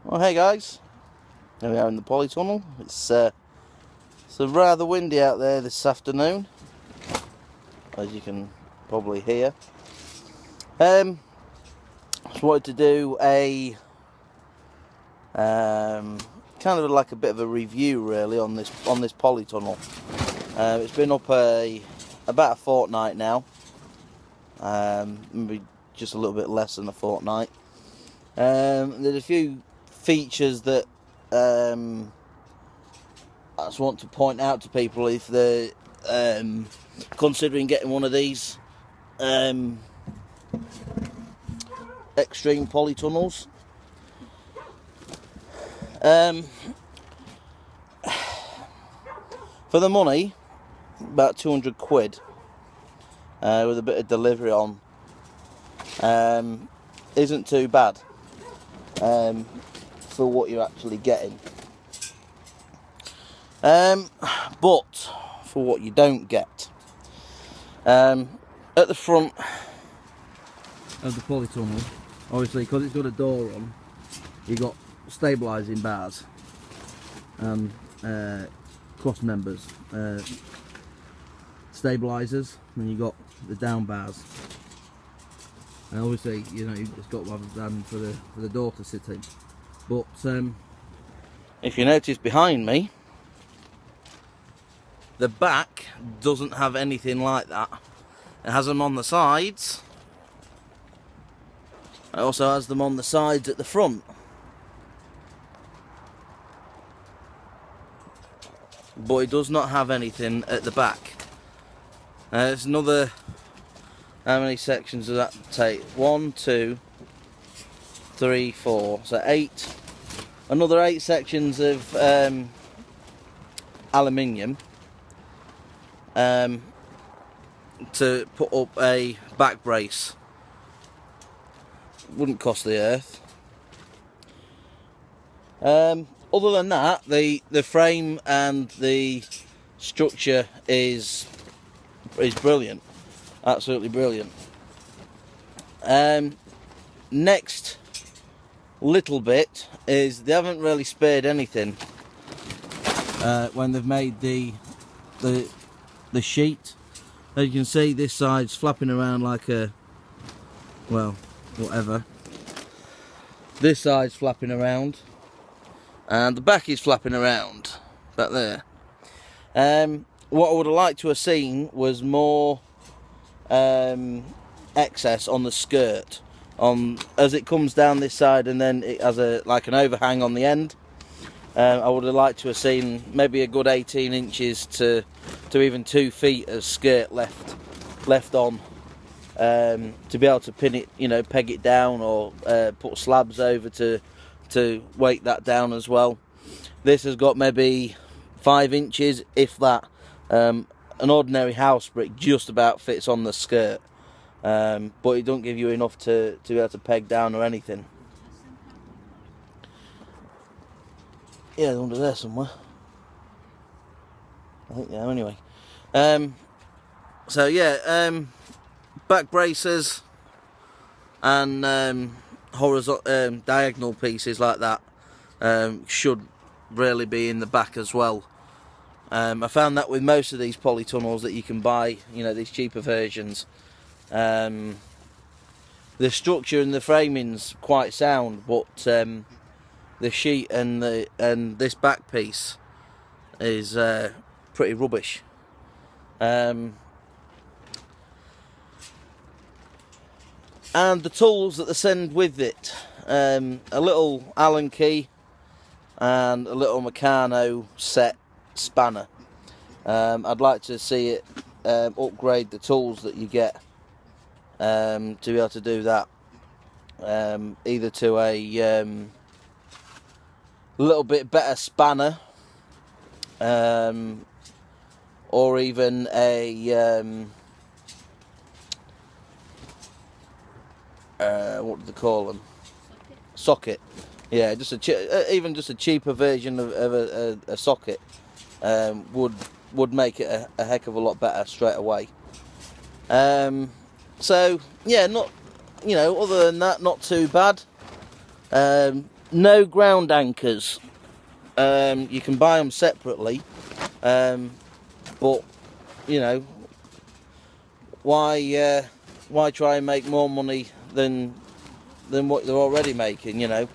Well, hey guys, here we are in the polytunnel. It's rather windy out there this afternoon, as you can probably hear. Just wanted to do a kind of like a bit of a review, really, on this polytunnel. It's been up about a fortnight now, maybe just a little bit less than a fortnight. There's a few features that I just want to point out to people if they're considering getting one of these Extreame polytunnels. For the money, about 200 quid with a bit of delivery on, isn't too bad for what you're actually getting. But for what you don't get, at the front of the polytunnel, obviously because it's got a door on, you've got stabilising bars and cross members, stabilisers, and you've got the down bars. And obviously, you know, you've just got one of them for the door to sit in. But if you notice behind me, the back doesn't have anything like that. It has them on the sides. It also has them on the sides at the front. But it does not have anything at the back. There's another... How many sections does that take? 1, 2, 3, 4. So 8. Another 8 sections of aluminium to put up a back brace. Wouldn't cost the earth. Other than that, the frame and the structure is brilliant. Absolutely brilliant. Next little bit is they haven't really spared anything when they've made the sheet. As you can see, this side's flapping around like a, well, whatever. This side's flapping around, and the back is flapping around back there. What I would have liked to have seen was more excess on the skirt, as it comes down this side, and then it has like an overhang on the end. I would have liked to have seen maybe a good 18 inches to even 2 feet of skirt left on, to be able to pin it, you know, peg it down, or put slabs over to weight that down as well. This has got maybe 5 inches, if that. An ordinary house brick just about fits on the skirt, but it don't give you enough to be able to peg down or anything. Yeah, they're under there somewhere, I think. Yeah, anyway. So yeah, back braces and horizontal diagonal pieces like that should really be in the back as well. I found that with most of these polytunnels that you can buy, you know, these cheaper versions, the structure and the framing's quite sound, but the sheet and this back piece is pretty rubbish. And the tools that they send with it, a little Allen key and a little Meccano set spanner. I'd like to see it upgrade the tools that you get to be able to do that, either to a little bit better spanner, or even a what do they call them? Socket. Yeah, just even just a cheaper version of a socket would make it a heck of a lot better straight away. So yeah, not, you know, other than that, not too bad. no ground anchors. You can buy them separately, but you know, why try and make more money than what they're already making? You know,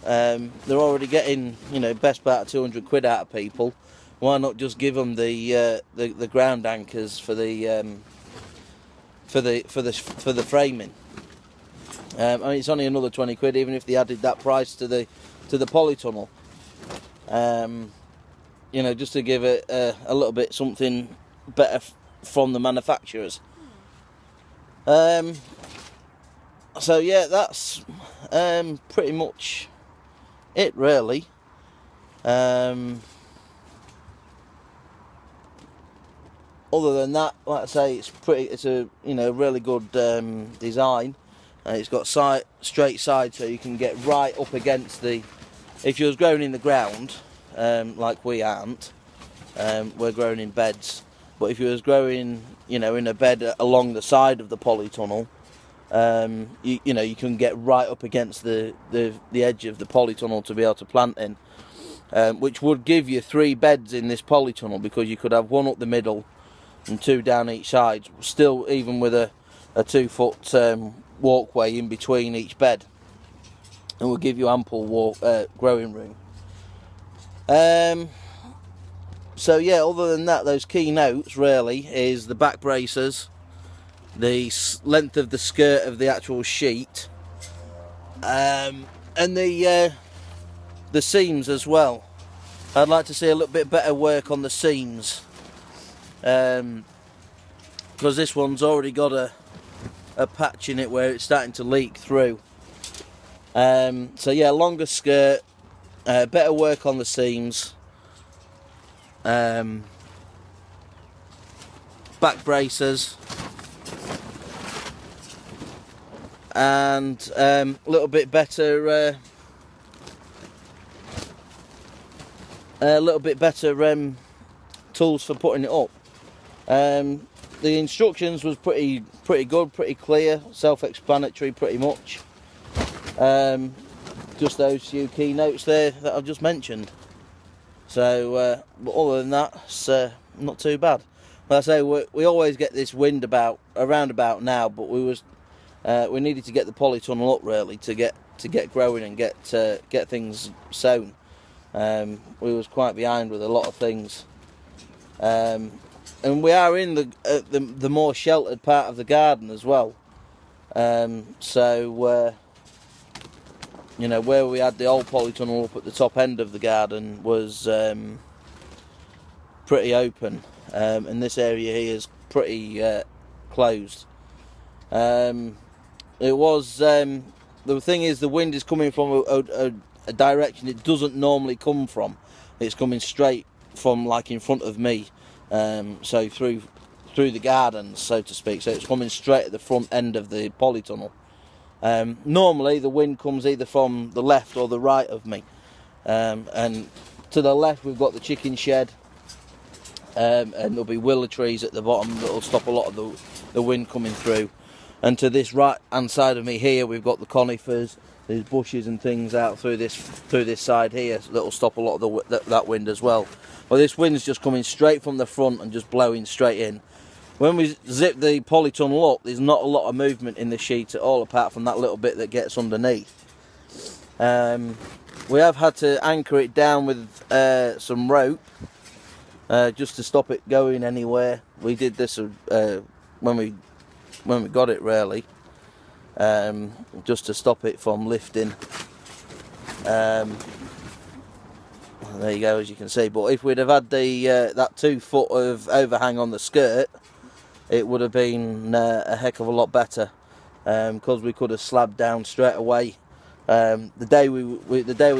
they're already getting, you know, best part of 200 quid out of people. Why not just give them the ground anchors for the framing? I mean, it's only another 20 quid, even if they added that price to the polytunnel. You know, just to give it a little bit something better from the manufacturers. So yeah, that's pretty much it, really. Other than that, like I say, it's a, you know, really good design. It's got straight sides, so you can get right up against the. If you was growing in the ground, like we aren't, we're growing in beds. But if you was growing, you know, in a bed along the side of the polytunnel, you know, you can get right up against the edge of the polytunnel to be able to plant in, which would give you 3 beds in this polytunnel, because you could have 1 up the middle and 2 down each side, still even with a 2-foot walkway in between each bed. It will give you ample growing room. So yeah, other than that, those key notes really is the back braces, the length of the skirt of the actual sheet, and the seams as well. I'd like to see a little bit better work on the seams, because this one's already got a patch in it where it's starting to leak through. So yeah, longer skirt, better work on the seams, back braces, and a little bit better tools for putting it up. The instructions was pretty good, pretty clear, self-explanatory pretty much. Just those few key notes there that I've just mentioned. So, but other than that, it's not too bad. Like I say, we always get this wind around about now, but we needed to get the polytunnel up really to get growing and get things sown. We was quite behind with a lot of things. And we are in the more sheltered part of the garden as well. So you know, where we had the old polytunnel up at the top end of the garden was pretty open, and this area here is pretty closed. It was the thing is, the wind is coming from a direction it doesn't normally come from. It's coming straight from, like, in front of me, so through the gardens, so to speak. So it's coming straight at the front end of the polytunnel. Normally the wind comes either from the left or the right of me, and to the left we've got the chicken shed, and there'll be willow trees at the bottom that'll stop a lot of the wind coming through. And to this right hand side of me here, we've got the conifers. There's bushes and things out through this side here that'll stop a lot of that wind as well. But this wind's just coming straight from the front and just blowing straight in. When we zip the polytunnel up, there's not a lot of movement in the sheet at all, apart from that little bit that gets underneath. We have had to anchor it down with some rope, just to stop it going anywhere. We did this when we got it, really, just to stop it from lifting. There you go, as you can see. But if we'd have had that 2 foot of overhang on the skirt, it would have been a heck of a lot better, because we could have slabbed down straight away. The day we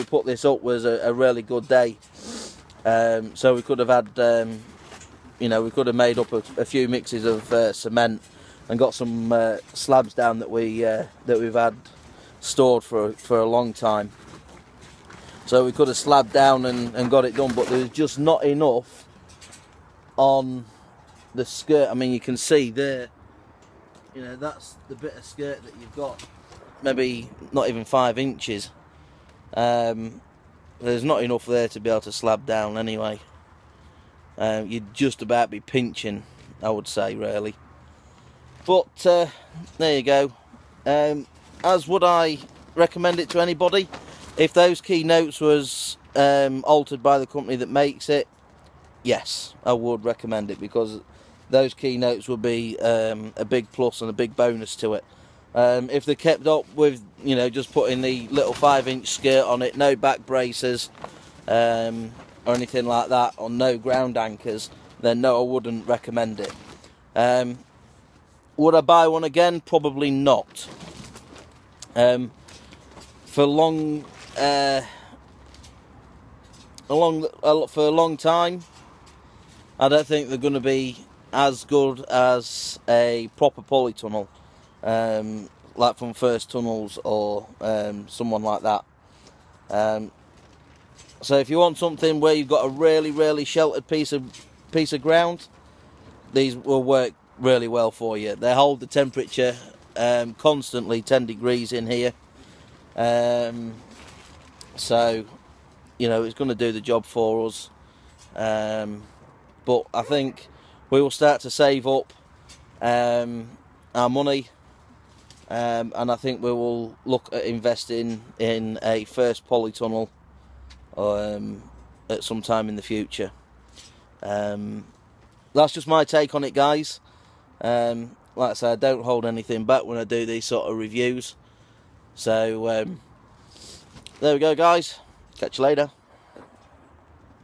put this up was a really good day, so we could have had, you know, we could have made up a few mixes of cement and got some slabs down that we've had stored for a long time. So we could have slabbed down and got it done, but there was just not enough on the skirt. I mean, you can see there, you know, that's the bit of skirt that you've got, maybe not even 5 inches. There's not enough there to be able to slab down anyway. You'd just about be pinching, I would say, really. But there you go. As would I recommend it to anybody? If those keynotes was altered by the company that makes it, yes, I would recommend it, because those keynotes would be a big plus and a big bonus to it. If they kept up with, you know, just putting the little 5-inch skirt on it, no back braces or anything like that, or no ground anchors, then no, I wouldn't recommend it. Would I buy one again? Probably not. For a long time, I don't think they're going to be as good as a proper polytunnel, like from First Tunnels or someone like that. So if you want something where you've got a really sheltered piece of ground, these will work really well for you. They hold the temperature constantly 10 degrees in here, so you know it's going to do the job for us. But I think we will start to save up our money, and I think we will look at investing in a first polytunnel at some time in the future. That's just my take on it, guys. Like I said, I don't hold anything back when I do these sort of reviews. So there we go, guys. Catch you later.